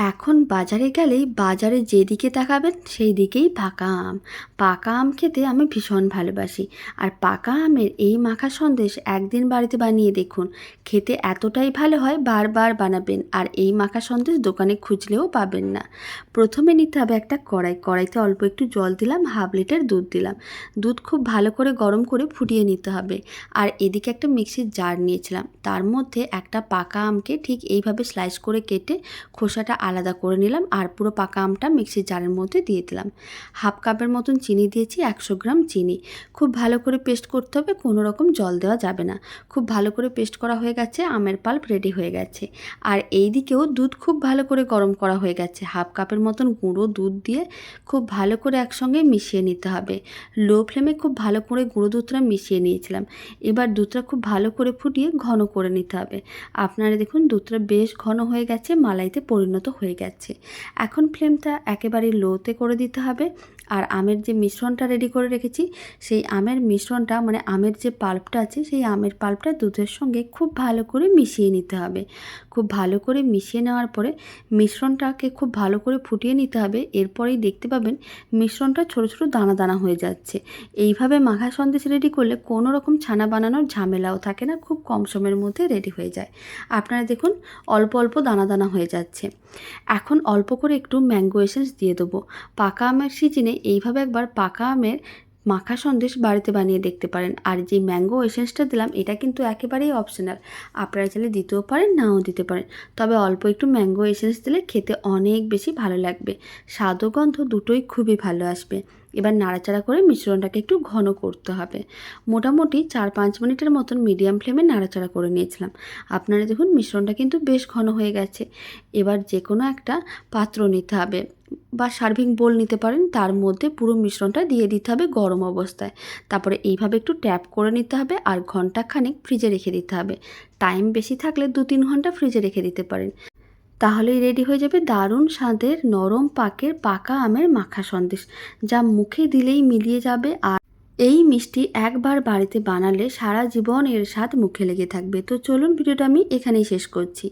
এখন বাজারে গেলেই বাজারে যেদিকে তাকাবেন সেই দিকেই পাকা আম। পাকা আম খেতে আমি ভীষণ ভালোবাসি। আর পাকা আমের এই মাখা সন্দেশ একদিন বাড়িতে বানিয়ে দেখুন, খেতে এতটাই ভালো হয় বারবার বানাবেন। আর এই মাখা সন্দেশ দোকানে খুঁজলেও পাবেন না। প্রথমে নিতে হবে একটা কড়াইতে অল্প একটু জল দিলাম, হাফ লিটার দুধ দিলাম। দুধ খুব ভালো করে গরম করে ফুটিয়ে নিতে হবে। আর এদিকে একটা মিক্সির জার নিয়েছিলাম, তার মধ্যে একটা পাকা আমকে ঠিক এইভাবে স্লাইস করে কেটে খোসাটা আলাদা করে নিলাম। আর পুরো পাকা আমটা মিক্সির জারের মধ্যে দিয়ে দিলাম। হাফ কাপের মতন চিনি দিয়েছি, 100 গ্রাম চিনি। খুব ভালো করে পেস্ট করতে হবে, কোনো রকম জল দেওয়া যাবে না। খুব ভালো করে পেস্ট করা হয়ে গেছে, আমের পাল্প রেডি হয়ে গেছে। আর এই দিকেও দুধ খুব ভালো করে গরম করা হয়ে গেছে। হাফ কাপের মতন গুঁড়ো দুধ দিয়ে খুব ভালো করে একসঙ্গে মিশিয়ে নিতে হবে। লো ফ্লেমে খুব ভালো করে গুঁড়ো দুধটা মিশিয়ে নিয়েছিলাম। এবার দুধটা খুব ভালো করে ফুটিয়ে ঘন করে নিতে হবে। আপনারা দেখুন দুধটা বেশ ঘন হয়ে গেছে, মালাইতে পরিণত হয়ে গেছে। এখন ফ্লেমটা একেবারে লোতে করে দিতে হবে। আর আমের যে মিশ্রণটা রেডি করে রেখেছি, সেই আমের মিশ্রণটা মানে আমের যে পাল্পটা আছে, সেই আমের পাল্পটা দুধের সঙ্গে খুব ভালো করে মিশিয়ে নিতে হবে। খুব ভালো করে মিশিয়ে নেওয়ার পরে মিশ্রণটাকে খুব ভালো করে ফুটিয়ে নিতে হবে। এরপরেই দেখতে পাবেন মিশ্রণটা ছোট ছোট দানা দানা হয়ে যাচ্ছে। এইভাবে মাখা সন্দেশ রেডি করলে কোনো রকম ছানা বানানোর ঝামেলাও থাকে না, খুব কম সময়ের মধ্যে রেডি হয়ে যায়। আপনারা দেখুন অল্প অল্প দানা দানা হয়ে যাচ্ছে। এখন অল্প করে একটু ম্যাঙ্গো এসেন্স দিয়ে দেবো। পাকা আমের সিজনে এইভাবে একবার পাকা আমের মাখা সন্দেশ বাড়িতে বানিয়ে দেখতে পারেন। আর যে ম্যাঙ্গো এসেন্সটা দিলাম এটা কিন্তু একেবারেই অপশনাল, আপনারা চাইলে দিতেও পারেন, নাও দিতে পারেন। তবে অল্প একটু ম্যাঙ্গো এসেন্স দিলে খেতে অনেক বেশি ভালো লাগবে, স্বাদ ও গন্ধ দুটোই খুবই ভালো আসবে। এবার নাড়াচাড়া করে মিশ্রণটাকে একটু ঘন করতে হবে। মোটামুটি 4-5 মিনিটের মতন মিডিয়াম ফ্লেমে নাড়াচাড়া করে নিয়েছিলাম। আপনারা দেখুন মিশ্রণটা কিন্তু বেশ ঘন হয়ে গেছে। এবার যে কোনো একটা পাত্র নিতে হবে বা সার্ভিং বোল নিতে পারেন, তার মধ্যে পুরো মিশ্রণটা দিয়ে দিতে হবে গরম অবস্থায়। তারপরে এইভাবে একটু ট্যাপ করে নিতে হবে আর ঘন্টাখানেক ফ্রিজে রেখে দিতে হবে। টাইম বেশি থাকলে 2-3 ঘন্টা ফ্রিজে রেখে দিতে পারেন। তাহলেই রেডি হয়ে যাবে দারুণ স্বাদের নরম পাকের পাকা আমের মাখা সন্দেশ, যা মুখে দিলেই মিলিয়ে যাবে। আর এই মিষ্টি একবার বাড়িতে বানালে সারা জীবন এর স্বাদ মুখে লেগে থাকবে। তো চলুন ভিডিওটা আমি এখানেই শেষ করছি।